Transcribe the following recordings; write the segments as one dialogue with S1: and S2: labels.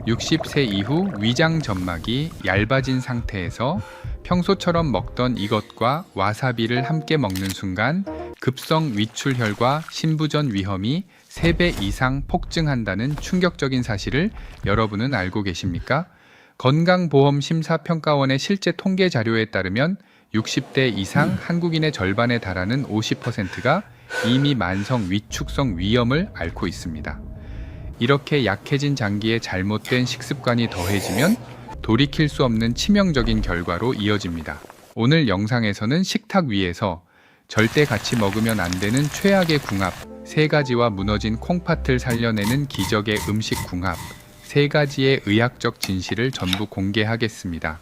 S1: 60세 이후 위장 점막이 얇아진 상태에서 평소처럼 먹던 이것과 와사비를 함께 먹는 순간 급성 위출혈과 신부전 위험이 3배 이상 폭증한다는 충격적인 사실을 여러분은 알고 계십니까? 건강보험심사평가원의 실제 통계 자료에 따르면 60대 이상 한국인의 절반에 달하는 50%가 이미 만성 위축성 위염을 앓고 있습니다. 이렇게 약해진 장기에 잘못된 식습관이 더해지면 돌이킬 수 없는 치명적인 결과로 이어집니다. 오늘 영상에서는 식탁 위에서 절대 같이 먹으면 안 되는 최악의 궁합, 3가지와 무너진 콩팥을 살려내는 기적의 음식 궁합, 3가지의 의학적 진실을 전부 공개하겠습니다.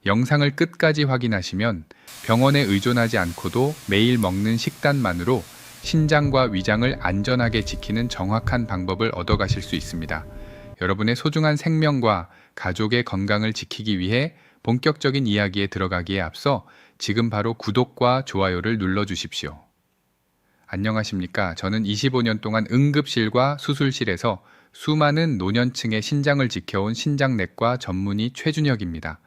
S1: 영상을 끝까지 확인하시면 병원에 의존하지 않고도 매일 먹는 식단만으로 신장과 위장을 안전하게 지키는 정확한 방법을 얻어가실 수 있습니다. 여러분의 소중한 생명과 가족의 건강을 지키기 위해 본격적인 이야기에 들어가기에 앞서 지금 바로 구독과 좋아요를 눌러주십시오. 안녕하십니까? 저는 25년 동안 응급실과 수술실에서 수많은 노년층의 신장을 지켜온 신장내과 전문의 최준혁입니다.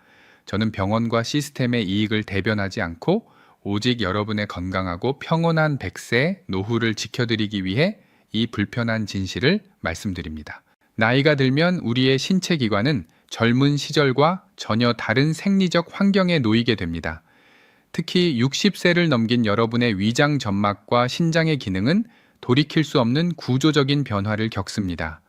S1: 저는 병원과 시스템의 이익을 대변하지 않고 오직 여러분의 건강하고 평온한 100세 노후를 지켜드리기 위해 이 불편한 진실을 말씀드립니다. 나이가 들면 우리의 신체 기관은 젊은 시절과 전혀 다른 생리적 환경에 놓이게 됩니다. 특히 60세를 넘긴 여러분의 위장 점막과 신장의 기능은 돌이킬 수 없는 구조적인 변화를 겪습니다.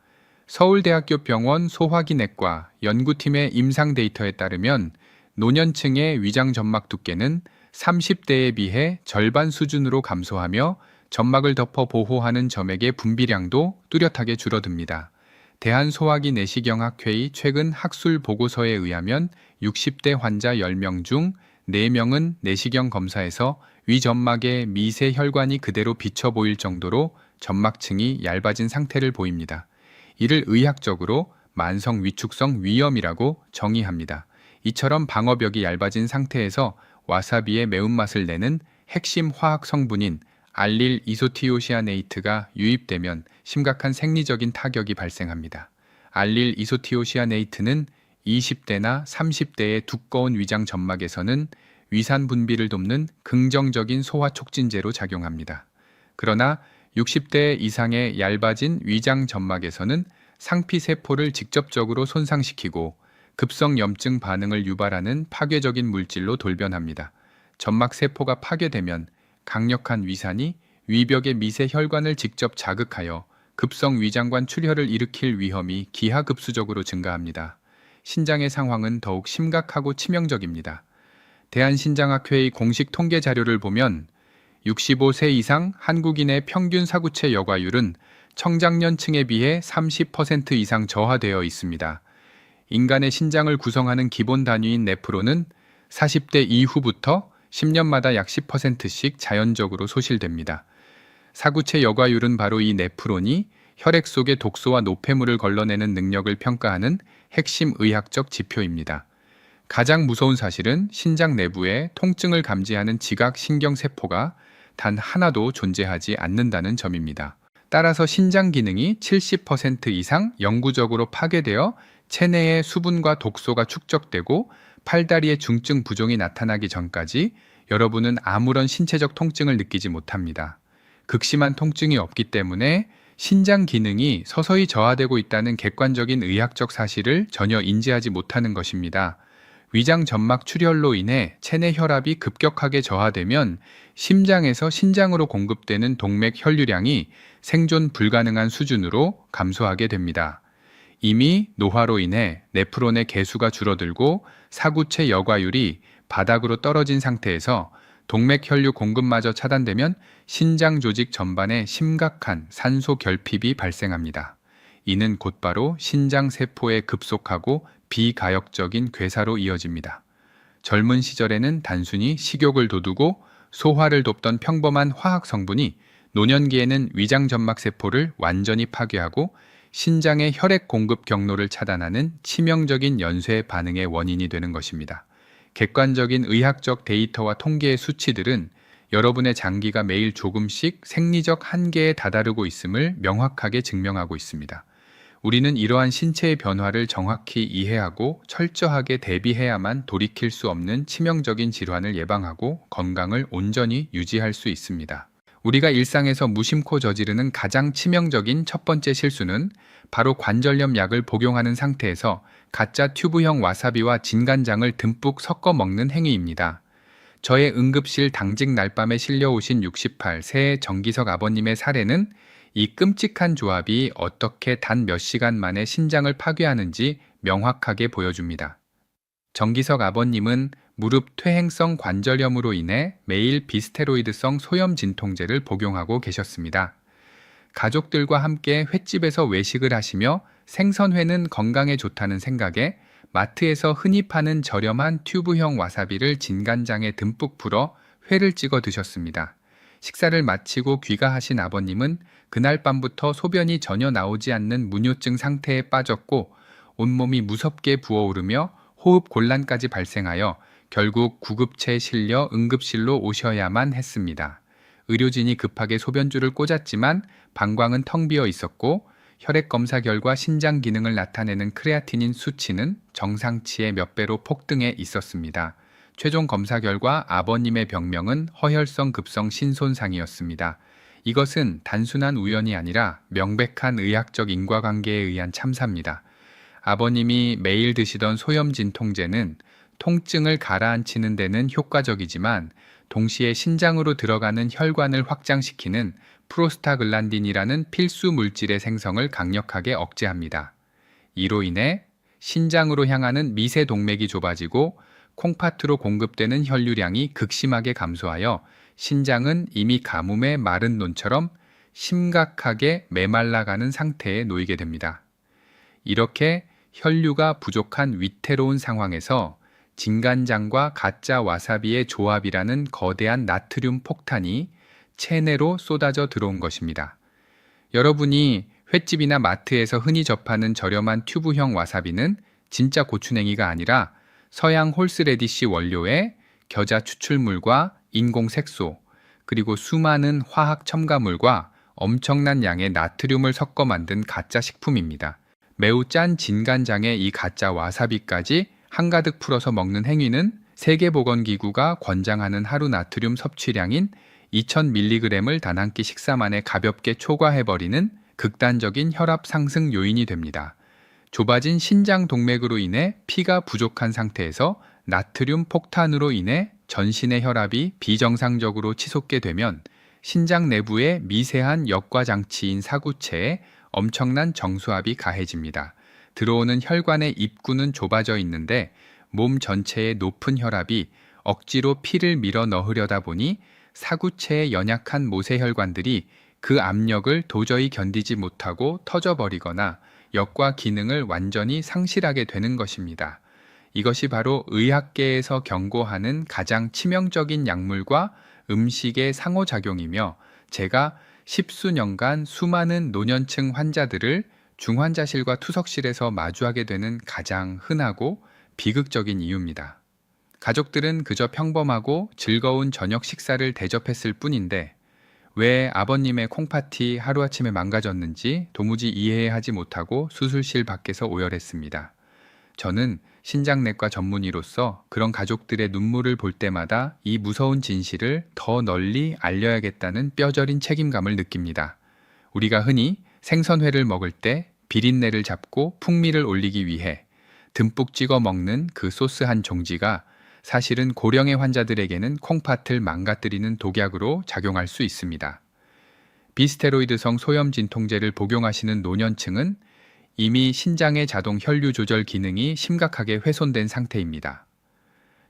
S1: 서울대학교 병원 소화기내과 연구팀의 임상 데이터에 따르면 노년층의 위장 점막 두께는 30대에 비해 절반 수준으로 감소하며 점막을 덮어 보호하는 점액의 분비량도 뚜렷하게 줄어듭니다. 대한소화기내시경학회의 최근 학술 보고서에 의하면 60대 환자 10명 중 4명은 내시경 검사에서 위점막의 미세 혈관이 그대로 비쳐 보일 정도로 점막층이 얇아진 상태를 보입니다. 이를 의학적으로 만성 위축성 위염이라고 정의합니다. 이처럼 방어벽이 얇아진 상태에서 와사비의 매운맛을 내는 핵심 화학 성분인 알릴 이소티오시아네이트가 유입되면 심각한 생리적인 타격이 발생합니다. 알릴 이소티오시아네이트는 20대나 30대의 두꺼운 위장 점막에서는 위산 분비를 돕는 긍정적인 소화 촉진제로 작용합니다. 그러나 60대 이상의 얇아진 위장 점막에서는 상피세포를 직접적으로 손상시키고 급성 염증 반응을 유발하는 파괴적인 물질로 돌변합니다. 점막세포가 파괴되면 강력한 위산이 위벽의 미세 혈관을 직접 자극하여 급성 위장관 출혈을 일으킬 위험이 기하급수적으로 증가합니다. 신장의 상황은 더욱 심각하고 치명적입니다. 대한신장학회의 공식 통계 자료를 보면 65세 이상 한국인의 평균 사구체 여과율은 청장년층에 비해 30% 이상 저하되어 있습니다. 인간의 신장을 구성하는 기본 단위인 네프론은 40대 이후부터 10년마다 약 10%씩 자연적으로 소실됩니다. 사구체 여과율은 바로 이 네프론이 혈액 속의 독소와 노폐물을 걸러내는 능력을 평가하는 핵심 의학적 지표입니다. 가장 무서운 사실은 신장 내부에 통증을 감지하는 지각신경세포가 단 하나도 존재하지 않는다는 점입니다. 따라서 신장 기능이 70% 이상 영구적으로 파괴되어 체내에 수분과 독소가 축적되고 팔다리에 중증 부종이 나타나기 전까지 여러분은 아무런 신체적 통증을 느끼지 못합니다. 극심한 통증이 없기 때문에 신장 기능이 서서히 저하되고 있다는 객관적인 의학적 사실을 전혀 인지하지 못하는 것입니다. 위장 점막 출혈로 인해 체내 혈압이 급격하게 저하되면 심장에서 신장으로 공급되는 동맥 혈류량이 생존 불가능한 수준으로 감소하게 됩니다. 이미 노화로 인해 네프론의 개수가 줄어들고 사구체 여과율이 바닥으로 떨어진 상태에서 동맥 혈류 공급마저 차단되면 신장 조직 전반에 심각한 산소 결핍이 발생합니다. 이는 곧바로 신장 세포의 급속하고 비가역적인 괴사로 이어집니다. 젊은 시절에는 단순히 식욕을 돋우고 소화를 돕던 평범한 화학 성분이 노년기에는 위장 점막 세포를 완전히 파괴하고 신장의 혈액 공급 경로를 차단하는 치명적인 연쇄 반응의 원인이 되는 것입니다. 객관적인 의학적 데이터와 통계의 수치들은 여러분의 장기가 매일 조금씩 생리적 한계에 다다르고 있음을 명확하게 증명하고 있습니다. 우리는 이러한 신체의 변화를 정확히 이해하고 철저하게 대비해야만 돌이킬 수 없는 치명적인 질환을 예방하고 건강을 온전히 유지할 수 있습니다. 우리가 일상에서 무심코 저지르는 가장 치명적인 첫 번째 실수는 바로 관절염 약을 복용하는 상태에서 가짜 튜브형 와사비와 진간장을 듬뿍 섞어 먹는 행위입니다. 저의 응급실 당직 날밤에 실려오신 68세의 정기석 아버님의 사례는 이 끔찍한 조합이 어떻게 단 몇 시간 만에 신장을 파괴하는지 명확하게 보여줍니다. 정기석 아버님은 무릎 퇴행성 관절염으로 인해 매일 비스테로이드성 소염 진통제를 복용하고 계셨습니다. 가족들과 함께 횟집에서 외식을 하시며 생선회는 건강에 좋다는 생각에 마트에서 흔히 파는 저렴한 튜브형 와사비를 진간장에 듬뿍 풀어 회를 찍어 드셨습니다. 식사를 마치고 귀가하신 아버님은 그날 밤부터 소변이 전혀 나오지 않는 무뇨증 상태에 빠졌고 온몸이 무섭게 부어오르며 호흡 곤란까지 발생하여 결국 구급차에 실려 응급실로 오셔야만 했습니다. 의료진이 급하게 소변줄을 꽂았지만 방광은 텅 비어 있었고 혈액 검사 결과 신장 기능을 나타내는 크레아티닌 수치는 정상치의 몇 배로 폭등해 있었습니다. 최종 검사 결과 아버님의 병명은 허혈성 급성 신손상이었습니다. 이것은 단순한 우연이 아니라 명백한 의학적 인과관계에 의한 참사입니다. 아버님이 매일 드시던 소염 진통제는 통증을 가라앉히는 데는 효과적이지만 동시에 신장으로 들어가는 혈관을 확장시키는 프로스타글란딘이라는 필수 물질의 생성을 강력하게 억제합니다. 이로 인해 신장으로 향하는 미세 동맥이 좁아지고 콩팥으로 공급되는 혈류량이 극심하게 감소하여 신장은 이미 가뭄의 마른 논처럼 심각하게 메말라가는 상태에 놓이게 됩니다. 이렇게 혈류가 부족한 위태로운 상황에서 진간장과 가짜 와사비의 조합이라는 거대한 나트륨 폭탄이 체내로 쏟아져 들어온 것입니다. 여러분이 횟집이나 마트에서 흔히 접하는 저렴한 튜브형 와사비는 진짜 고추냉이가 아니라 서양 홀스레디시 원료에 겨자 추출물과 인공 색소, 그리고 수많은 화학 첨가물과 엄청난 양의 나트륨을 섞어 만든 가짜 식품입니다. 매우 짠 진간장에 이 가짜 와사비까지 한가득 풀어서 먹는 행위는 세계보건기구가 권장하는 하루 나트륨 섭취량인 2000mg을 단 한 끼 식사 만에 가볍게 초과해버리는 극단적인 혈압 상승 요인이 됩니다. 좁아진 신장 동맥으로 인해 피가 부족한 상태에서 나트륨 폭탄으로 인해 전신의 혈압이 비정상적으로 치솟게 되면 신장 내부의 미세한 역과 장치인 사구체에 엄청난 정수압이 가해집니다. 들어오는 혈관의 입구는 좁아져 있는데 몸 전체의 높은 혈압이 억지로 피를 밀어 넣으려다 보니 사구체의 연약한 모세혈관들이 그 압력을 도저히 견디지 못하고 터져버리거나 역과 기능을 완전히 상실하게 되는 것입니다. 이것이 바로 의학계에서 경고하는 가장 치명적인 약물과 음식의 상호작용이며 제가 십수년간 수많은 노년층 환자들을 중환자실과 투석실에서 마주하게 되는 가장 흔하고 비극적인 이유입니다. 가족들은 그저 평범하고 즐거운 저녁 식사를 대접했을 뿐인데 왜 아버님의 콩팥이 하루아침에 망가졌는지 도무지 이해하지 못하고 수술실 밖에서 오열했습니다. 저는 신장내과 전문의로서 그런 가족들의 눈물을 볼 때마다 이 무서운 진실을 더 널리 알려야겠다는 뼈저린 책임감을 느낍니다. 우리가 흔히 생선회를 먹을 때 비린내를 잡고 풍미를 올리기 위해 듬뿍 찍어 먹는 그 소스 한 종지가 사실은 고령의 환자들에게는 콩팥을 망가뜨리는 독약으로 작용할 수 있습니다. 비스테로이드성 소염 진통제를 복용하시는 노년층은 이미 신장의 자동 혈류 조절 기능이 심각하게 훼손된 상태입니다.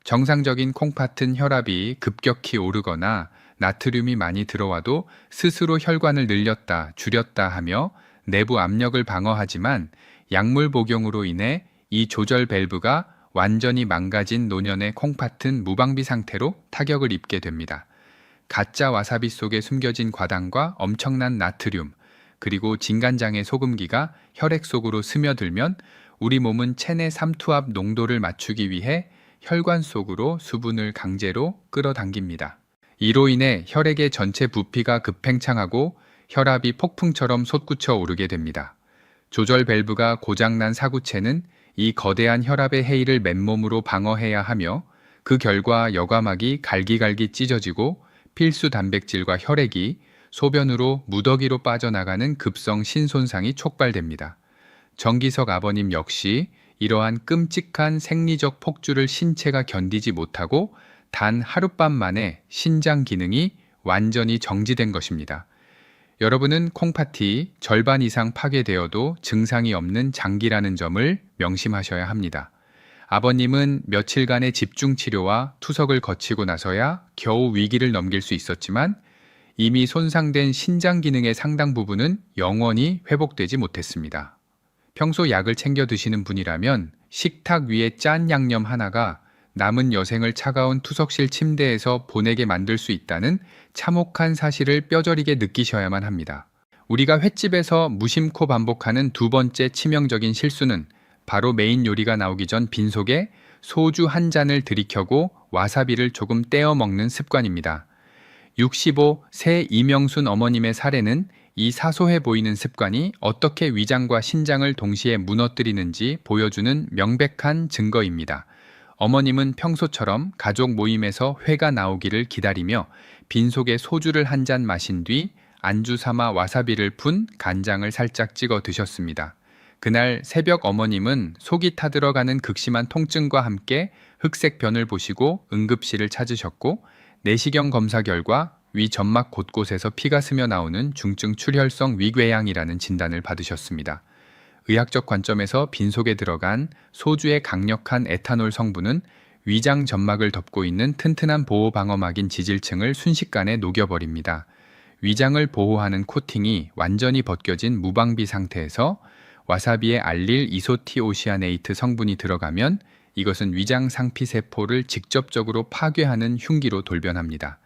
S1: 정상적인 콩팥은 혈압이 급격히 오르거나 나트륨이 많이 들어와도 스스로 혈관을 늘렸다 줄였다 하며 내부 압력을 방어하지만 약물 복용으로 인해 이 조절 밸브가 완전히 망가진 노년의 콩팥은 무방비 상태로 타격을 입게 됩니다. 가짜 와사비 속에 숨겨진 과당과 엄청난 나트륨, 그리고 진간장의 소금기가 혈액 속으로 스며들면 우리 몸은 체내 삼투압 농도를 맞추기 위해 혈관 속으로 수분을 강제로 끌어당깁니다. 이로 인해 혈액의 전체 부피가 급팽창하고 혈압이 폭풍처럼 솟구쳐 오르게 됩니다. 조절 밸브가 고장난 사구체는 이 거대한 혈압의 해이를 맨몸으로 방어해야 하며 그 결과 여과막이 갈기갈기 찢어지고 필수 단백질과 혈액이 소변으로 무더기로 빠져나가는 급성 신손상이 촉발됩니다. 정기석 아버님 역시 이러한 끔찍한 생리적 폭주를 신체가 견디지 못하고 단 하룻밤 만에 신장 기능이 완전히 정지된 것입니다. 여러분은 콩팥이 절반 이상 파괴되어도 증상이 없는 장기라는 점을 명심하셔야 합니다. 아버님은 며칠간의 집중 치료와 투석을 거치고 나서야 겨우 위기를 넘길 수 있었지만 이미 손상된 신장 기능의 상당 부분은 영원히 회복되지 못했습니다. 평소 약을 챙겨 드시는 분이라면 식탁 위에 짠 양념 하나가 남은 여생을 차가운 투석실 침대에서 보내게 만들 수 있다는 참혹한 사실을 뼈저리게 느끼셔야만 합니다. 우리가 횟집에서 무심코 반복하는 두 번째 치명적인 실수는 바로 메인 요리가 나오기 전 빈속에 소주 한 잔을 들이켜고 와사비를 조금 떼어 먹는 습관입니다. 65 새 이명순 어머님의 사례는 이 사소해 보이는 습관이 어떻게 위장과 신장을 동시에 무너뜨리는지 보여주는 명백한 증거입니다. 어머님은 평소처럼 가족 모임에서 회가 나오기를 기다리며 빈속에 소주를 한 잔 마신 뒤 안주 삼아 와사비를 푼 간장을 살짝 찍어 드셨습니다. 그날 새벽 어머님은 속이 타들어가는 극심한 통증과 함께 흑색 변을 보시고 응급실을 찾으셨고 내시경 검사 결과 위 점막 곳곳에서 피가 스며 나오는 중증 출혈성 위궤양이라는 진단을 받으셨습니다. 의학적 관점에서 빈속에 들어간 소주의 강력한 에탄올 성분은 위장 점막을 덮고 있는 튼튼한 보호 방어막인 지질층을 순식간에 녹여버립니다. 위장을 보호하는 코팅이 완전히 벗겨진 무방비 상태에서 와사비에 알릴 이소티오시아네이트 성분이 들어가면 이것은 위장 상피세포를 직접적으로 파괴하는 흉기로 돌변합니다.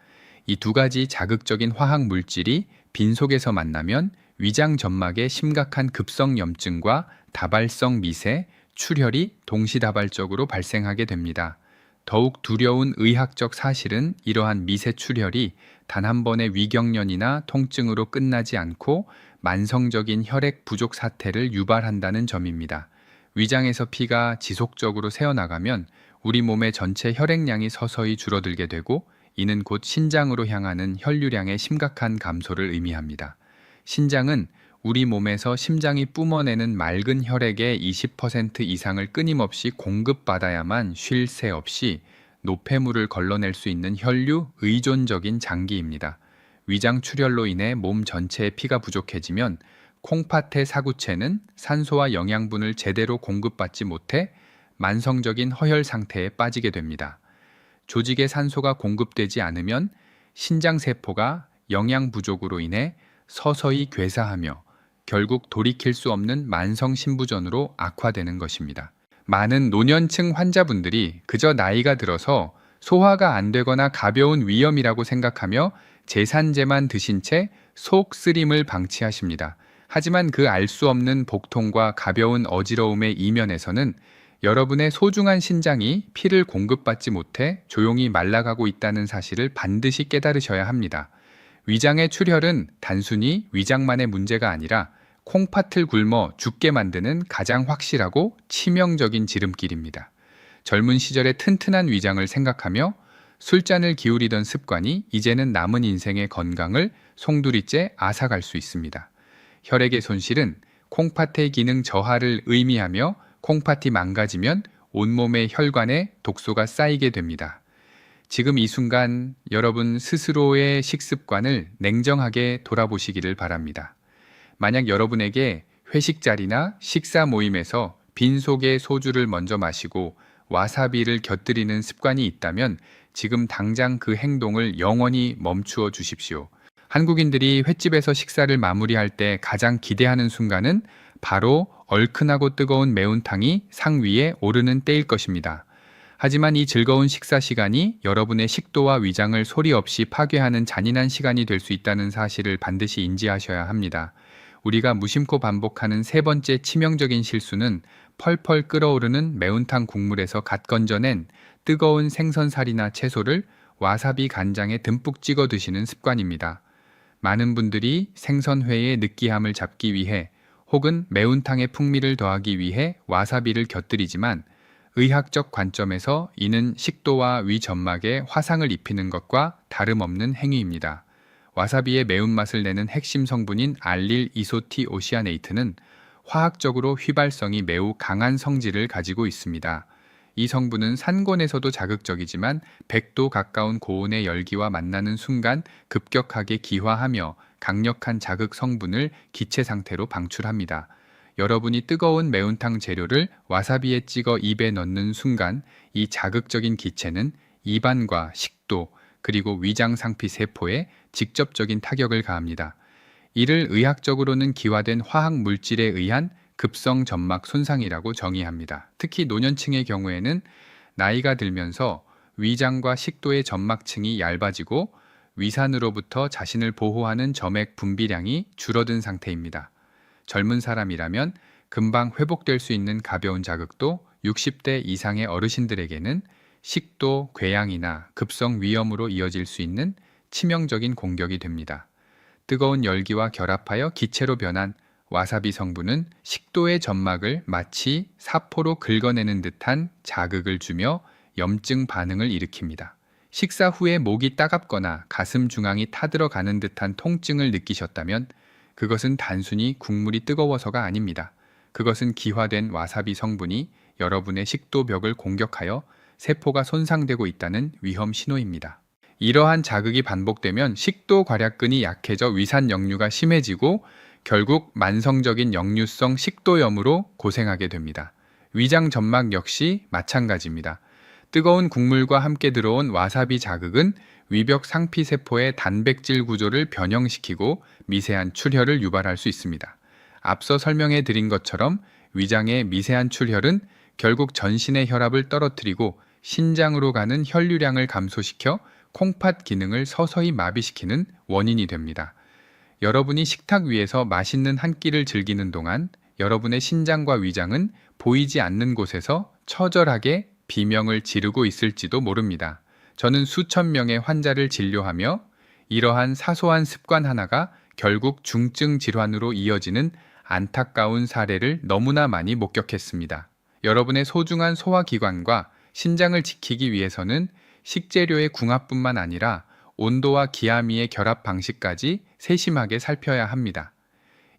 S1: 이 두 가지 자극적인 화학 물질이 빈속에서 만나면 위장 점막에 심각한 급성 염증과 다발성 미세, 출혈이 동시다발적으로 발생하게 됩니다. 더욱 두려운 의학적 사실은 이러한 미세 출혈이 단 한 번의 위경련이나 통증으로 끝나지 않고 만성적인 혈액 부족 사태를 유발한다는 점입니다. 위장에서 피가 지속적으로 새어나가면 우리 몸의 전체 혈액량이 서서히 줄어들게 되고 이는 곧 신장으로 향하는 혈류량의 심각한 감소를 의미합니다. 신장은 우리 몸에서 심장이 뿜어내는 맑은 혈액의 20% 이상을 끊임없이 공급받아야만 쉴 새 없이 노폐물을 걸러낼 수 있는 혈류 의존적인 장기입니다. 위장 출혈로 인해 몸 전체에 피가 부족해지면 콩팥의 사구체는 산소와 영양분을 제대로 공급받지 못해 만성적인 허혈 상태에 빠지게 됩니다. 조직에 산소가 공급되지 않으면 신장세포가 영양 부족으로 인해 서서히 괴사하며 결국 돌이킬 수 없는 만성신부전으로 악화되는 것입니다. 많은 노년층 환자분들이 그저 나이가 들어서 소화가 안 되거나 가벼운 위염이라고 생각하며 제산제만 드신 채 속 쓰림을 방치하십니다. 하지만 그 알 수 없는 복통과 가벼운 어지러움의 이면에서는 여러분의 소중한 신장이 피를 공급받지 못해 조용히 말라가고 있다는 사실을 반드시 깨달으셔야 합니다. 위장의 출혈은 단순히 위장만의 문제가 아니라 콩팥을 굶어 죽게 만드는 가장 확실하고 치명적인 지름길입니다. 젊은 시절의 튼튼한 위장을 생각하며 술잔을 기울이던 습관이 이제는 남은 인생의 건강을 송두리째 앗아갈 수 있습니다. 혈액의 손실은 콩팥의 기능 저하를 의미하며 콩팥이 망가지면 온몸의 혈관에 독소가 쌓이게 됩니다. 지금 이 순간 여러분 스스로의 식습관을 냉정하게 돌아보시기를 바랍니다. 만약 여러분에게 회식 자리나 식사 모임에서 빈속에 소주를 먼저 마시고 와사비를 곁들이는 습관이 있다면 지금 당장 그 행동을 영원히 멈추어 주십시오. 한국인들이 횟집에서 식사를 마무리할 때 가장 기대하는 순간은 바로 얼큰하고 뜨거운 매운탕이 상 위에 오르는 때일 것입니다. 하지만 이 즐거운 식사 시간이 여러분의 식도와 위장을 소리 없이 파괴하는 잔인한 시간이 될 수 있다는 사실을 반드시 인지하셔야 합니다. 우리가 무심코 반복하는 세 번째 치명적인 실수는 펄펄 끓어오르는 매운탕 국물에서 갓 건져낸 뜨거운 생선살이나 채소를 와사비 간장에 듬뿍 찍어 드시는 습관입니다. 많은 분들이 생선회의 느끼함을 잡기 위해 혹은 매운탕의 풍미를 더하기 위해 와사비를 곁들이지만 의학적 관점에서 이는 식도와 위 점막에 화상을 입히는 것과 다름없는 행위입니다. 와사비의 매운맛을 내는 핵심 성분인 알릴 이소티오시아네이트는 화학적으로 휘발성이 매우 강한 성질을 가지고 있습니다. 이 성분은 산곤에서도 자극적이지만 100도 가까운 고온의 열기와 만나는 순간 급격하게 기화하며 강력한 자극 성분을 기체 상태로 방출합니다. 여러분이 뜨거운 매운탕 재료를 와사비에 찍어 입에 넣는 순간 이 자극적인 기체는 입안과 식도 그리고 위장 상피 세포에 직접적인 타격을 가합니다. 이를 의학적으로는 기화된 화학 물질에 의한 급성 점막 손상이라고 정의합니다. 특히 노년층의 경우에는 나이가 들면서 위장과 식도의 점막층이 얇아지고 위산으로부터 자신을 보호하는 점액 분비량이 줄어든 상태입니다. 젊은 사람이라면 금방 회복될 수 있는 가벼운 자극도 60대 이상의 어르신들에게는 식도, 궤양이나 급성 위염으로 이어질 수 있는 치명적인 공격이 됩니다. 뜨거운 열기와 결합하여 기체로 변한 와사비 성분은 식도의 점막을 마치 사포로 긁어내는 듯한 자극을 주며 염증 반응을 일으킵니다. 식사 후에 목이 따갑거나 가슴 중앙이 타들어가는 듯한 통증을 느끼셨다면 그것은 단순히 국물이 뜨거워서가 아닙니다. 그것은 기화된 와사비 성분이 여러분의 식도벽을 공격하여 세포가 손상되고 있다는 위험 신호입니다. 이러한 자극이 반복되면 식도 괄약근이 약해져 위산 역류가 심해지고 결국 만성적인 역류성 식도염으로 고생하게 됩니다. 위장 점막 역시 마찬가지입니다. 뜨거운 국물과 함께 들어온 와사비 자극은 위벽 상피 세포의 단백질 구조를 변형시키고 미세한 출혈을 유발할 수 있습니다. 앞서 설명해 드린 것처럼 위장의 미세한 출혈은 결국 전신의 혈압을 떨어뜨리고 신장으로 가는 혈류량을 감소시켜 콩팥 기능을 서서히 마비시키는 원인이 됩니다. 여러분이 식탁 위에서 맛있는 한 끼를 즐기는 동안 여러분의 신장과 위장은 보이지 않는 곳에서 처절하게 비명을 지르고 있을지도 모릅니다. 저는 수천 명의 환자를 진료하며 이러한 사소한 습관 하나가 결국 중증 질환으로 이어지는 안타까운 사례를 너무나 많이 목격했습니다. 여러분의 소중한 소화기관과 신장을 지키기 위해서는 식재료의 궁합뿐만 아니라 온도와 기하미의 결합 방식까지 세심하게 살펴야 합니다.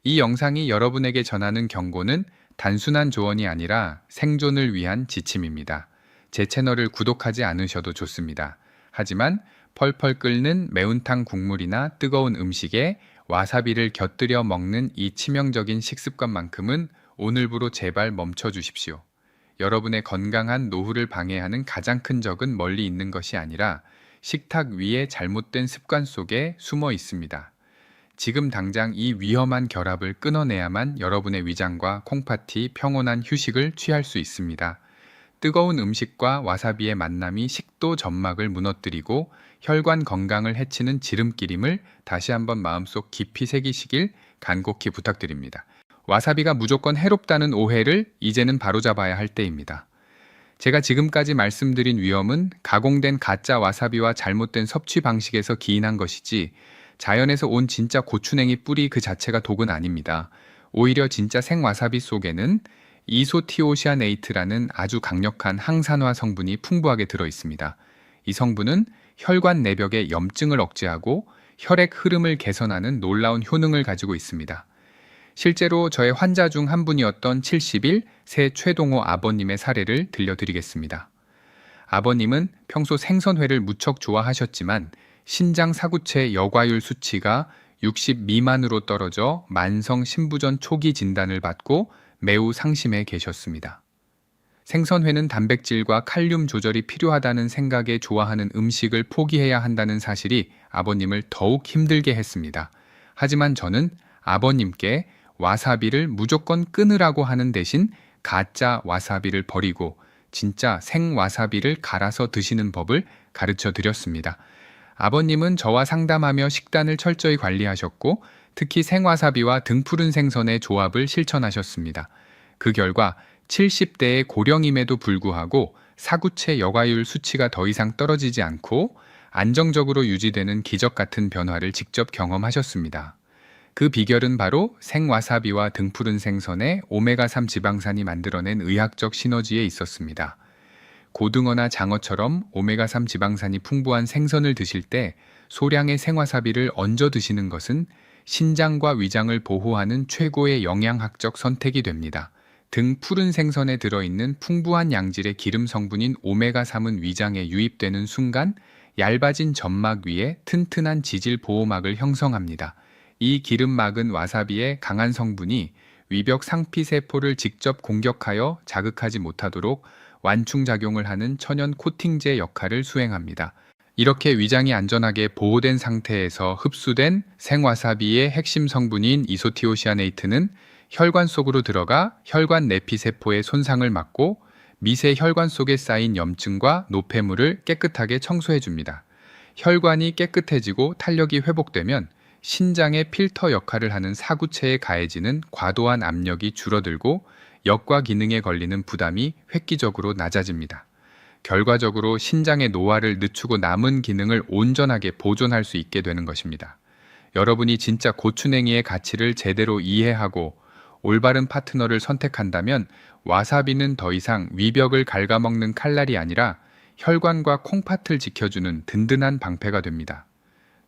S1: 이 영상이 여러분에게 전하는 경고는 단순한 조언이 아니라 생존을 위한 지침입니다. 제 채널을 구독하지 않으셔도 좋습니다. 하지만 펄펄 끓는 매운탕 국물이나 뜨거운 음식에 와사비를 곁들여 먹는 이 치명적인 식습관만큼은 오늘부로 제발 멈춰 주십시오. 여러분의 건강한 노후를 방해하는 가장 큰 적은 멀리 있는 것이 아니라 식탁 위의 잘못된 습관 속에 숨어 있습니다. 지금 당장 이 위험한 결합을 끊어내야만 여러분의 위장과 콩팥이 평온한 휴식을 취할 수 있습니다. 뜨거운 음식과 와사비의 만남이 식도 점막을 무너뜨리고 혈관 건강을 해치는 지름길임을 다시 한번 마음속 깊이 새기시길 간곡히 부탁드립니다. 와사비가 무조건 해롭다는 오해를 이제는 바로잡아야 할 때입니다. 제가 지금까지 말씀드린 위험은 가공된 가짜 와사비와 잘못된 섭취 방식에서 기인한 것이지 자연에서 온 진짜 고추냉이 뿌리 그 자체가 독은 아닙니다. 오히려 진짜 생와사비 속에는 이소티오시아네이트라는 아주 강력한 항산화 성분이 풍부하게 들어 있습니다. 이 성분은 혈관 내벽의 염증을 억제하고 혈액 흐름을 개선하는 놀라운 효능을 가지고 있습니다. 실제로 저의 환자 중 한 분이었던 70일 새 최동호 아버님의 사례를 들려드리겠습니다. 아버님은 평소 생선회를 무척 좋아하셨지만 신장 사구체 여과율 수치가 60 미만으로 떨어져 만성 신부전 초기 진단을 받고 매우 상심해 계셨습니다. 생선회는 단백질과 칼륨 조절이 필요하다는 생각에 좋아하는 음식을 포기해야 한다는 사실이 아버님을 더욱 힘들게 했습니다. 하지만 저는 아버님께 와사비를 무조건 끊으라고 하는 대신 가짜 와사비를 버리고 진짜 생와사비를 갈아서 드시는 법을 가르쳐 드렸습니다. 아버님은 저와 상담하며 식단을 철저히 관리하셨고 특히 생와사비와 등푸른 생선의 조합을 실천하셨습니다. 그 결과 70대의 고령임에도 불구하고 사구체 여과율 수치가 더 이상 떨어지지 않고 안정적으로 유지되는 기적 같은 변화를 직접 경험하셨습니다. 그 비결은 바로 생와사비와 등푸른 생선의 오메가3 지방산이 만들어낸 의학적 시너지에 있었습니다. 고등어나 장어처럼 오메가3 지방산이 풍부한 생선을 드실 때 소량의 생와사비를 얹어 드시는 것은 신장과 위장을 보호하는 최고의 영양학적 선택이 됩니다. 등 푸른 생선에 들어있는 풍부한 양질의 기름 성분인 오메가3은 위장에 유입되는 순간 얇아진 점막 위에 튼튼한 지질 보호막을 형성합니다. 이 기름막은 와사비의 강한 성분이 위벽 상피세포를 직접 공격하여 자극하지 못하도록 완충작용을 하는 천연 코팅제 역할을 수행합니다. 이렇게 위장이 안전하게 보호된 상태에서 흡수된 생와사비의 핵심 성분인 이소티오시아네이트는 혈관 속으로 들어가 혈관 내피세포의 손상을 막고 미세 혈관 속에 쌓인 염증과 노폐물을 깨끗하게 청소해줍니다. 혈관이 깨끗해지고 탄력이 회복되면 신장의 필터 역할을 하는 사구체에 가해지는 과도한 압력이 줄어들고 역과 기능에 걸리는 부담이 획기적으로 낮아집니다. 결과적으로 신장의 노화를 늦추고 남은 기능을 온전하게 보존할 수 있게 되는 것입니다. 여러분이 진짜 고추냉이의 가치를 제대로 이해하고 올바른 파트너를 선택한다면 와사비는 더 이상 위벽을 갉아먹는 칼날이 아니라 혈관과 콩팥을 지켜주는 든든한 방패가 됩니다.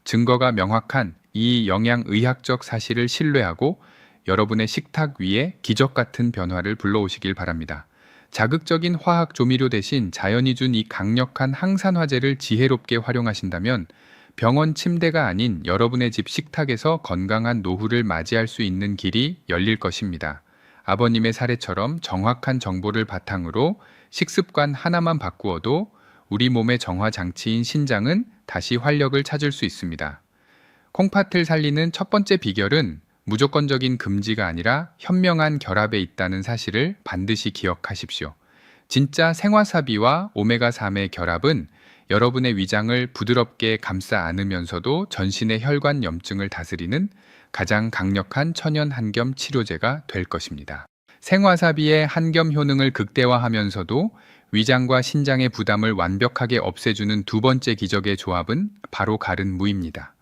S1: 증거가 명확한 이 영양의학적 사실을 신뢰하고 여러분의 식탁 위에 기적 같은 변화를 불러오시길 바랍니다. 자극적인 화학 조미료 대신 자연이 준 이 강력한 항산화제를 지혜롭게 활용하신다면 병원 침대가 아닌 여러분의 집 식탁에서 건강한 노후를 맞이할 수 있는 길이 열릴 것입니다. 아버님의 사례처럼 정확한 정보를 바탕으로 식습관 하나만 바꾸어도 우리 몸의 정화 장치인 신장은 다시 활력을 찾을 수 있습니다. 콩팥을 살리는 첫 번째 비결은 무조건적인 금지가 아니라 현명한 결합에 있다는 사실을 반드시 기억하십시오. 진짜 생와사비와 오메가3의 결합은 여러분의 위장을 부드럽게 감싸 안으면서도 전신의 혈관 염증을 다스리는 가장 강력한 천연 한겸 치료제가 될 것입니다. 생와사비의 한겸 효능을 극대화하면서도 위장과 신장의 부담을 완벽하게 없애주는 두 번째 기적의 조합은 바로 가른 무입니다.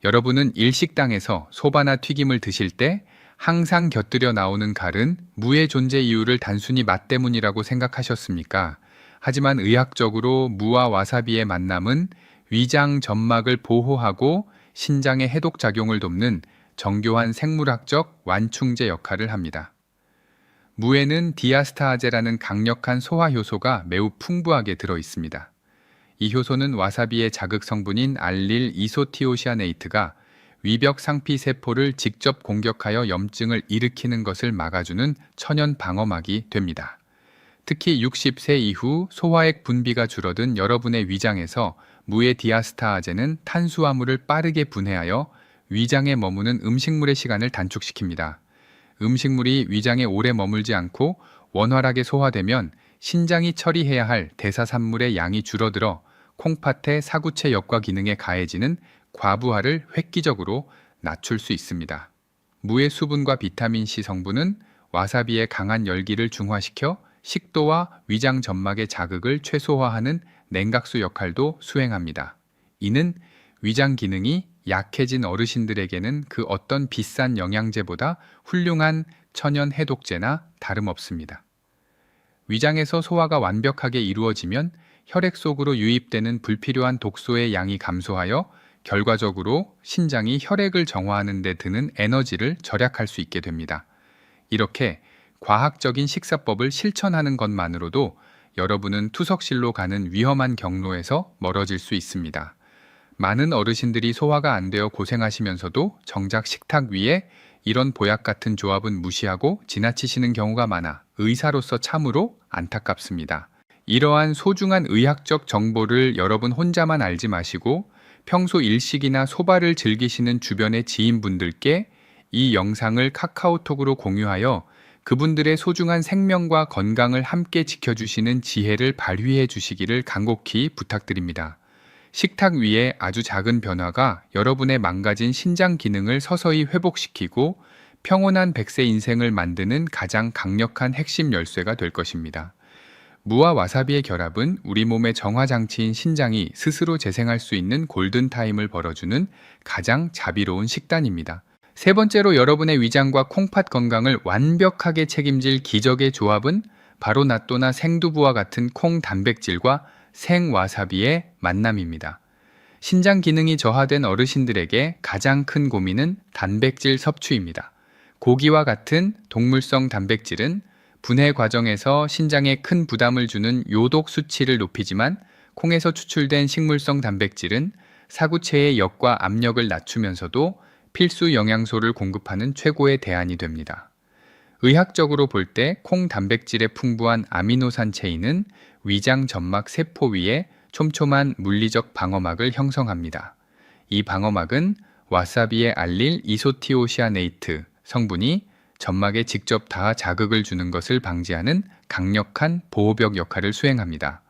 S1: 여러분은 일식당에서 소바나 튀김을 드실 때 항상 곁들여 나오는 갈은 무의 존재 이유를 단순히 맛 때문이라고 생각하셨습니까? 하지만 의학적으로 무와 와사비의 만남은 위장 점막을 보호하고 신장의 해독작용을 돕는 정교한 생물학적 완충제 역할을 합니다. 무에는 디아스타아제라는 강력한 소화 효소가 매우 풍부하게 들어 있습니다. 이 효소는 와사비의 자극 성분인 알릴 이소티오시아네이트가 위벽 상피 세포를 직접 공격하여 염증을 일으키는 것을 막아주는 천연 방어막이 됩니다. 특히 60세 이후 소화액 분비가 줄어든 여러분의 위장에서 무의 디아스타아제는 탄수화물을 빠르게 분해하여 위장에 머무는 음식물의 시간을 단축시킵니다. 음식물이 위장에 오래 머물지 않고 원활하게 소화되면 신장이 처리해야 할 대사산물의 양이 줄어들어 콩팥의 사구체 역과 기능에 가해지는 과부하를 획기적으로 낮출 수 있습니다. 무의 수분과 비타민C 성분은 와사비의 강한 열기를 중화시켜 식도와 위장 점막의 자극을 최소화하는 냉각수 역할도 수행합니다. 이는 위장 기능이 약해진 어르신들에게는 그 어떤 비싼 영양제보다 훌륭한 천연 해독제나 다름없습니다. 위장에서 소화가 완벽하게 이루어지면 혈액 속으로 유입되는 불필요한 독소의 양이 감소하여 결과적으로 신장이 혈액을 정화하는 데 드는 에너지를 절약할 수 있게 됩니다. 이렇게 과학적인 식사법을 실천하는 것만으로도 여러분은 투석실로 가는 위험한 경로에서 멀어질 수 있습니다. 많은 어르신들이 소화가 안 되어 고생하시면서도 정작 식탁 위에 이런 보약 같은 조합은 무시하고 지나치시는 경우가 많아 의사로서 참으로 안타깝습니다. 이러한 소중한 의학적 정보를 여러분 혼자만 알지 마시고 평소 일식이나 소바를 즐기시는 주변의 지인분들께 이 영상을 카카오톡으로 공유하여 그분들의 소중한 생명과 건강을 함께 지켜주시는 지혜를 발휘해 주시기를 간곡히 부탁드립니다. 식탁 위에 아주 작은 변화가 여러분의 망가진 신장 기능을 서서히 회복시키고 평온한 100세 인생을 만드는 가장 강력한 핵심 열쇠가 될 것입니다. 무와 와사비의 결합은 우리 몸의 정화장치인 신장이 스스로 재생할 수 있는 골든타임을 벌어주는 가장 자비로운 식단입니다. 세 번째로 여러분의 위장과 콩팥 건강을 완벽하게 책임질 기적의 조합은 바로 나또나 생두부와 같은 콩 단백질과 생와사비의 만남입니다. 신장 기능이 저하된 어르신들에게 가장 큰 고민은 단백질 섭취입니다. 고기와 같은 동물성 단백질은 분해 과정에서 신장에 큰 부담을 주는 요독 수치를 높이지만 콩에서 추출된 식물성 단백질은 사구체의 역과 압력을 낮추면서도 필수 영양소를 공급하는 최고의 대안이 됩니다. 의학적으로 볼 때 콩 단백질의 풍부한 아미노산 체인은 위장 점막 세포 위에 촘촘한 물리적 방어막을 형성합니다. 이 방어막은 와사비에 알릴 이소티오시아네이트 성분이 점막에 직접 닿아 자극을 주는 것을 방지하는 강력한 보호벽 역할을 수행합니다.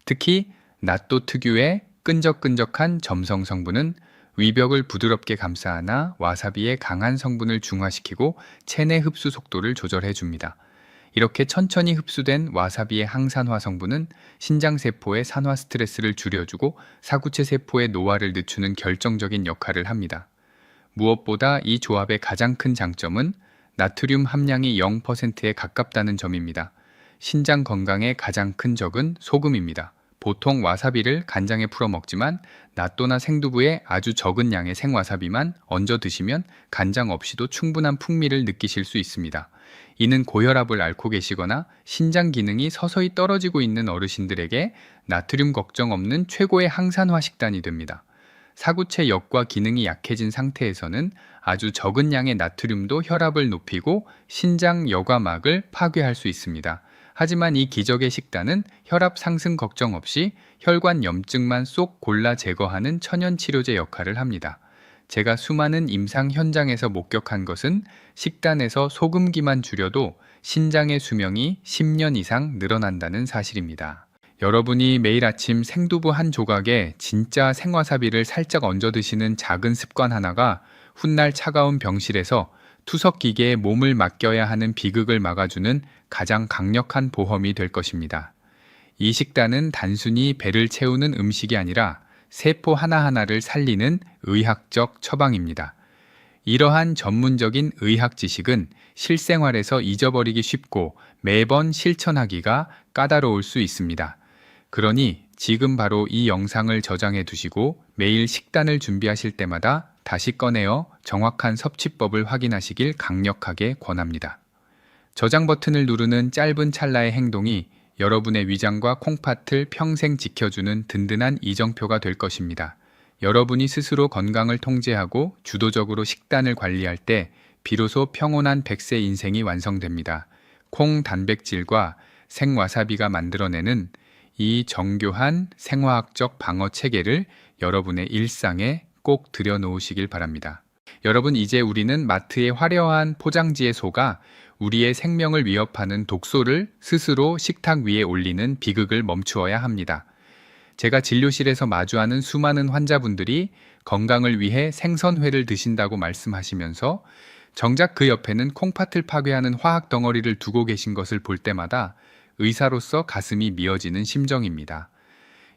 S1: 특히 나또 특유의 끈적끈적한 점성 성분은 위벽을 부드럽게 감싸 안아 와사비의 강한 성분을 중화시키고 체내 흡수 속도를 조절해 줍니다. 이렇게 천천히 흡수된 와사비의 항산화 성분은 신장 세포의 산화 스트레스를 줄여주고 사구체 세포의 노화를 늦추는 결정적인 역할을 합니다. 무엇보다 이 조합의 가장 큰 장점은 나트륨 함량이 0%에 가깝다는 점입니다. 신장 건강의 가장 큰 적은 소금입니다. 보통 와사비를 간장에 풀어 먹지만 나또나 생두부에 아주 적은 양의 생와사비만 얹어 드시면 간장 없이도 충분한 풍미를 느끼실 수 있습니다. 이는 고혈압을 앓고 계시거나 신장 기능이 서서히 떨어지고 있는 어르신들에게 나트륨 걱정 없는 최고의 항산화 식단이 됩니다. 사구체 역과 기능이 약해진 상태에서는 아주 적은 양의 나트륨도 혈압을 높이고 신장 여과막을 파괴할 수 있습니다. 하지만 이 기적의 식단은 혈압 상승 걱정 없이 혈관 염증만 쏙 골라 제거하는 천연 치료제 역할을 합니다. 제가 수많은 임상 현장에서 목격한 것은 식단에서 소금기만 줄여도 신장의 수명이 10년 이상 늘어난다는 사실입니다. 여러분이 매일 아침 생두부 한 조각에 진짜 생와사비를 살짝 얹어 드시는 작은 습관 하나가 훗날 차가운 병실에서 투석 기계에 몸을 맡겨야 하는 비극을 막아주는 가장 강력한 보험이 될 것입니다. 이 식단은 단순히 배를 채우는 음식이 아니라 세포 하나하나를 살리는 의학적 처방입니다. 이러한 전문적인 의학 지식은 실생활에서 잊어버리기 쉽고 매번 실천하기가 까다로울 수 있습니다. 그러니 지금 바로 이 영상을 저장해 두시고 매일 식단을 준비하실 때마다 다시 꺼내어 정확한 섭취법을 확인하시길 강력하게 권합니다. 저장 버튼을 누르는 짧은 찰나의 행동이 여러분의 위장과 콩팥을 평생 지켜주는 든든한 이정표가 될 것입니다. 여러분이 스스로 건강을 통제하고 주도적으로 식단을 관리할 때 비로소 평온한 100세 인생이 완성됩니다. 콩 단백질과 생와사비가 만들어내는 이 정교한 생화학적 방어 체계를 여러분의 일상에 꼭 들여놓으시길 바랍니다. 여러분, 이제 우리는 마트의 화려한 포장지에 속아 우리의 생명을 위협하는 독소를 스스로 식탁 위에 올리는 비극을 멈추어야 합니다. 제가 진료실에서 마주하는 수많은 환자분들이 건강을 위해 생선회를 드신다고 말씀하시면서 정작 그 옆에는 콩팥을 파괴하는 화학 덩어리를 두고 계신 것을 볼 때마다 의사로서 가슴이 미어지는 심정입니다.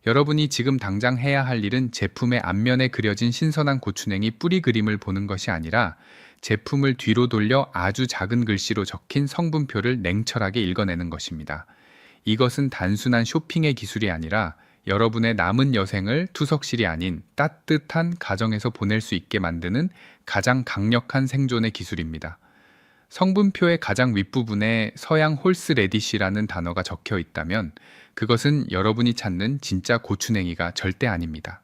S1: 여러분이 지금 당장 해야 할 일은 제품의 앞면에 그려진 신선한 고추냉이 뿌리 그림을 보는 것이 아니라 제품을 뒤로 돌려 아주 작은 글씨로 적힌 성분표를 냉철하게 읽어내는 것입니다. 이것은 단순한 쇼핑의 기술이 아니라 여러분의 남은 여생을 투석실이 아닌 따뜻한 가정에서 보낼 수 있게 만드는 가장 강력한 생존의 기술입니다. 성분표의 가장 윗부분에 서양 홀스 레디쉬라는 단어가 적혀 있다면 그것은 여러분이 찾는 진짜 고추냉이가 절대 아닙니다.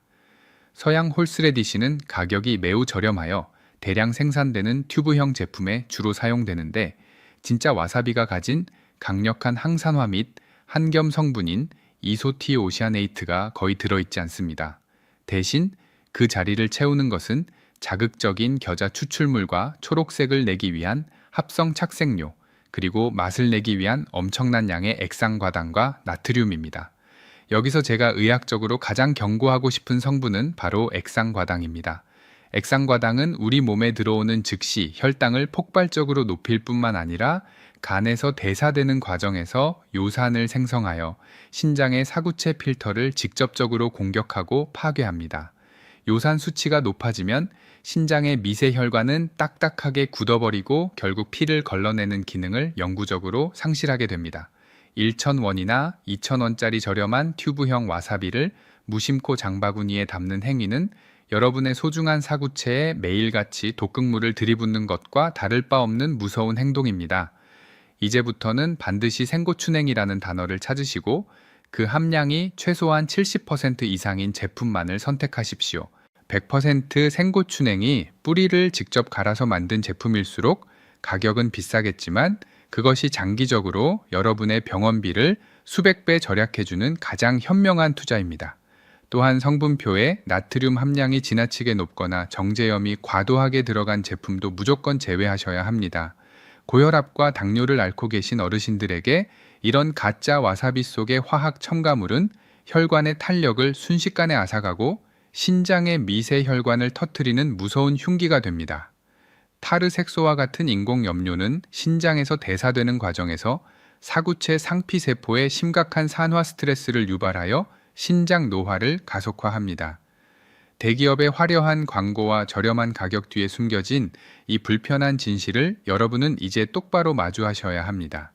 S1: 서양 홀스 레디쉬는 가격이 매우 저렴하여 대량 생산되는 튜브형 제품에 주로 사용되는데 진짜 와사비가 가진 강력한 항산화 및 한겸 성분인 이소티오시아네이트가 거의 들어있지 않습니다. 대신 그 자리를 채우는 것은 자극적인 겨자 추출물과 초록색을 내기 위한 합성 착색료, 그리고 맛을 내기 위한 엄청난 양의 액상과당과 나트륨입니다. 여기서 제가 의학적으로 가장 경고하고 싶은 성분은 바로 액상과당입니다. 액상과당은 우리 몸에 들어오는 즉시 혈당을 폭발적으로 높일 뿐만 아니라 간에서 대사되는 과정에서 요산을 생성하여 신장의 사구체 필터를 직접적으로 공격하고 파괴합니다. 요산 수치가 높아지면 신장의 미세혈관은 딱딱하게 굳어버리고 결국 피를 걸러내는 기능을 영구적으로 상실하게 됩니다. 1,000원이나 2,000원짜리 저렴한 튜브형 와사비를 무심코 장바구니에 담는 행위는 여러분의 소중한 사구체에 매일같이 독극물을 들이붓는 것과 다를 바 없는 무서운 행동입니다. 이제부터는 반드시 생고추냉이라는 단어를 찾으시고 그 함량이 최소한 70% 이상인 제품만을 선택하십시오. 100% 생고추냉이 뿌리를 직접 갈아서 만든 제품일수록 가격은 비싸겠지만 그것이 장기적으로 여러분의 병원비를 수백 배 절약해주는 가장 현명한 투자입니다. 또한 성분표에 나트륨 함량이 지나치게 높거나 정제염이 과도하게 들어간 제품도 무조건 제외하셔야 합니다. 고혈압과 당뇨를 앓고 계신 어르신들에게 이런 가짜 와사비 속의 화학 첨가물은 혈관의 탄력을 순식간에 앗아가고 신장의 미세 혈관을 터뜨리는 무서운 흉기가 됩니다. 타르색소와 같은 인공 염료는 신장에서 대사되는 과정에서 사구체 상피세포에 심각한 산화 스트레스를 유발하여 신장 노화를 가속화합니다. 대기업의 화려한 광고와 저렴한 가격 뒤에 숨겨진 이 불편한 진실을 여러분은 이제 똑바로 마주하셔야 합니다.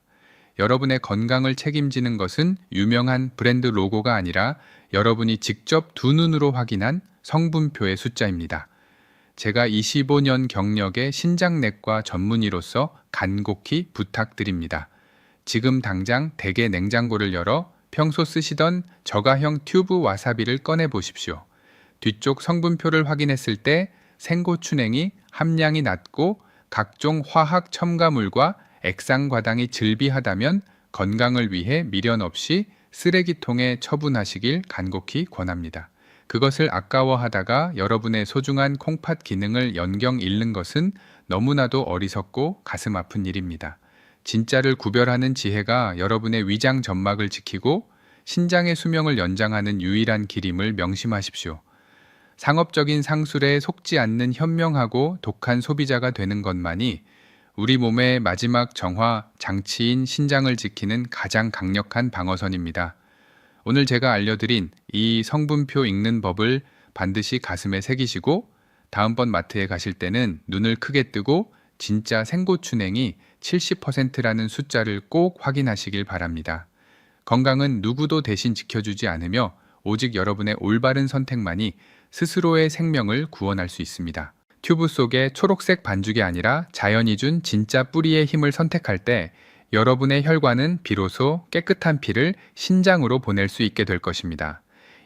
S1: 여러분의 건강을 책임지는 것은 유명한 브랜드 로고가 아니라 여러분이 직접 두 눈으로 확인한 성분표의 숫자입니다. 제가 25년 경력의 신장내과 전문의로서 간곡히 부탁드립니다. 지금 당장 댁의 냉장고를 열어 평소 쓰시던 저가형 튜브 와사비를 꺼내 보십시오. 뒤쪽 성분표를 확인했을 때 생고추냉이 함량이 낮고 각종 화학 첨가물과 액상과당이 즐비하다면 건강을 위해 미련 없이 쓰레기통에 처분하시길 간곡히 권합니다. 그것을 아까워하다가 여러분의 소중한 콩팥 기능을 연경 잃는 것은 너무나도 어리석고 가슴 아픈 일입니다. 진짜를 구별하는 지혜가 여러분의 위장 점막을 지키고 신장의 수명을 연장하는 유일한 길임을 명심하십시오. 상업적인 상술에 속지 않는 현명하고 독한 소비자가 되는 것만이 우리 몸의 마지막 정화 장치인 신장을 지키는 가장 강력한 방어선입니다. 오늘 제가 알려드린 이 성분표 읽는 법을 반드시 가슴에 새기시고 다음번 마트에 가실 때는 눈을 크게 뜨고 진짜 생고추냉이 70%라는 숫자를 꼭 확인하시길 바랍니다. 건강은 누구도 대신 지켜주지 않으며 오직 여러분의 올바른 선택만이 스스로의 생명을 구원할 수 있습니다. 튜브 속의 초록색 반죽이 아니라 자연이 준 진짜 뿌리의 힘을 선택할 때 여러분의 혈관은 비로소 깨끗한 피를 신장으로 보낼 수 있게 될 것입니다.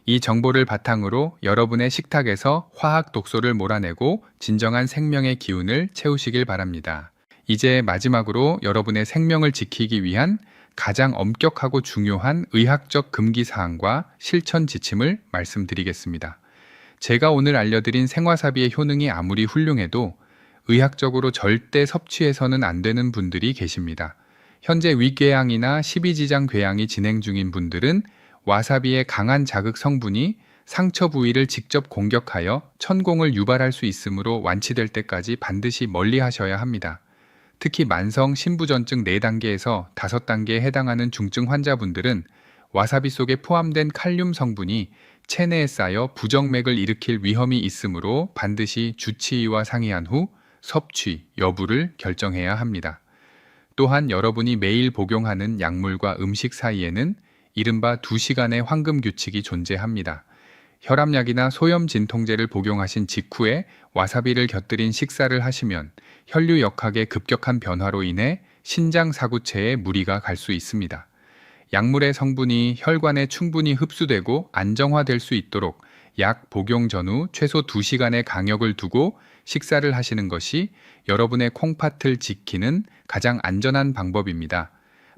S1: 이 정보를 바탕으로 여러분의 식탁에서 화학 독소를 몰아내고 진정한 생명의 기운을 채우시길 바랍니다. 이제 마지막으로 여러분의 생명을 지키기 위한 가장 엄격하고 중요한 의학적 금기사항과 실천 지침을 말씀드리겠습니다. 제가 오늘 알려드린 생와사비의 효능이 아무리 훌륭해도 의학적으로 절대 섭취해서는 안 되는 분들이 계십니다. 현재 위궤양이나 십이지장 궤양이 진행 중인 분들은 와사비의 강한 자극 성분이 상처 부위를 직접 공격하여 천공을 유발할 수 있으므로 완치될 때까지 반드시 멀리 하셔야 합니다. 특히 만성 신부전증 4단계에서 5단계에 해당하는 중증 환자분들은 와사비 속에 포함된 칼륨 성분이 체내에 쌓여 부정맥을 일으킬 위험이 있으므로 반드시 주치의와 상의한 후 섭취 여부를 결정해야 합니다. 또한 여러분이 매일 복용하는 약물과 음식 사이에는 이른바 2시간의 황금 규칙이 존재합니다. 혈압약이나 소염 진통제를 복용하신 직후에 와사비를 곁들인 식사를 하시면 혈류 역학의 급격한 변화로 인해 신장 사구체에 무리가 갈 수 있습니다. 약물의 성분이 혈관에 충분히 흡수되고 안정화될 수 있도록 약 복용 전후 최소 2시간의 간격을 두고 식사를 하시는 것이 여러분의 콩팥을 지키는 가장 안전한 방법입니다.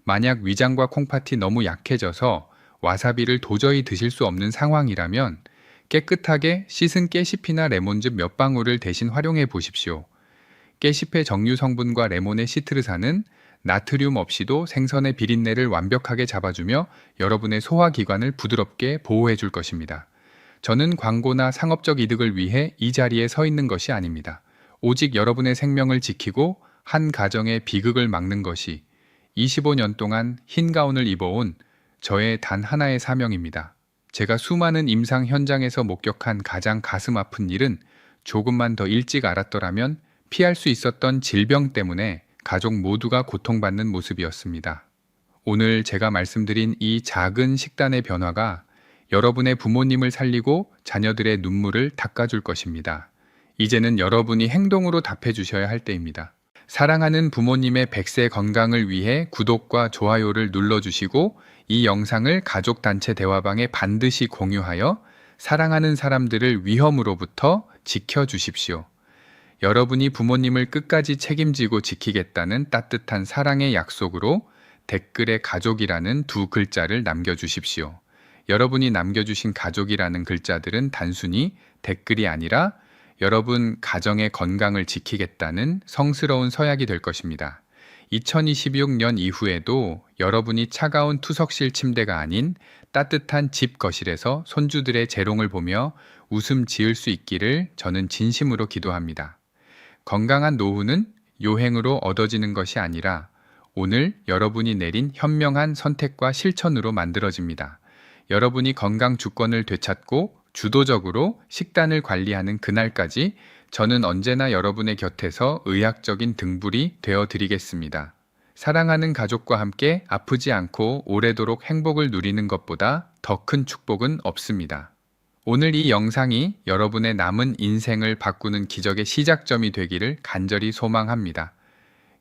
S1: 만약 위장과 콩팥이 너무 약해져서 와사비를 도저히 드실 수 없는 상황이라면 깨끗하게 씻은 깨시피나 레몬즙 몇 방울을 대신 활용해 보십시오. 깨시페 정류 성분과 레몬의 시트르산은 나트륨 없이도 생선의 비린내를 완벽하게 잡아주며 여러분의 소화기관을 부드럽게 보호해 줄 것입니다. 저는 광고나 상업적 이득을 위해 이 자리에 서 있는 것이 아닙니다. 오직 여러분의 생명을 지키고 한 가정의 비극을 막는 것이 25년 동안 흰 가운을 입어온 저의 단 하나의 사명입니다. 제가 수많은 임상 현장에서 목격한 가장 가슴 아픈 일은 조금만 더 일찍 알았더라면 피할 수 있었던 질병 때문에 가족 모두가 고통받는 모습이었습니다. 오늘 제가 말씀드린 이 작은 식단의 변화가 여러분의 부모님을 살리고 자녀들의 눈물을 닦아줄 것입니다. 이제는 여러분이 행동으로 답해주셔야 할 때입니다. 사랑하는 부모님의 100세 건강을 위해 구독과 좋아요를 눌러주시고 이 영상을 가족단체 대화방에 반드시 공유하여 사랑하는 사람들을 위험으로부터 지켜주십시오. 여러분이 부모님을 끝까지 책임지고 지키겠다는 따뜻한 사랑의 약속으로 댓글에 가족이라는 2글자를 남겨주십시오. 여러분이 남겨주신 가족이라는 글자들은 단순히 댓글이 아니라 여러분 가정의 건강을 지키겠다는 성스러운 서약이 될 것입니다. 2026년 이후에도 여러분이 차가운 투석실 침대가 아닌 따뜻한 집 거실에서 손주들의 재롱을 보며 웃음 지을 수 있기를 저는 진심으로 기도합니다. 건강한 노후는 요행으로 얻어지는 것이 아니라 오늘 여러분이 내린 현명한 선택과 실천으로 만들어집니다. 여러분이 건강 주권을 되찾고 주도적으로 식단을 관리하는 그날까지 저는 언제나 여러분의 곁에서 의학적인 등불이 되어 드리겠습니다. 사랑하는 가족과 함께 아프지 않고 오래도록 행복을 누리는 것보다 더 큰 축복은 없습니다. 오늘 이 영상이 여러분의 남은 인생을 바꾸는 기적의 시작점이 되기를 간절히 소망합니다.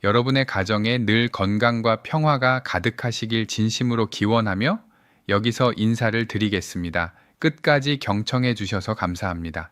S1: 여러분의 가정에 늘 건강과 평화가 가득하시길 진심으로 기원하며 여기서 인사를 드리겠습니다. 끝까지 경청해 주셔서 감사합니다.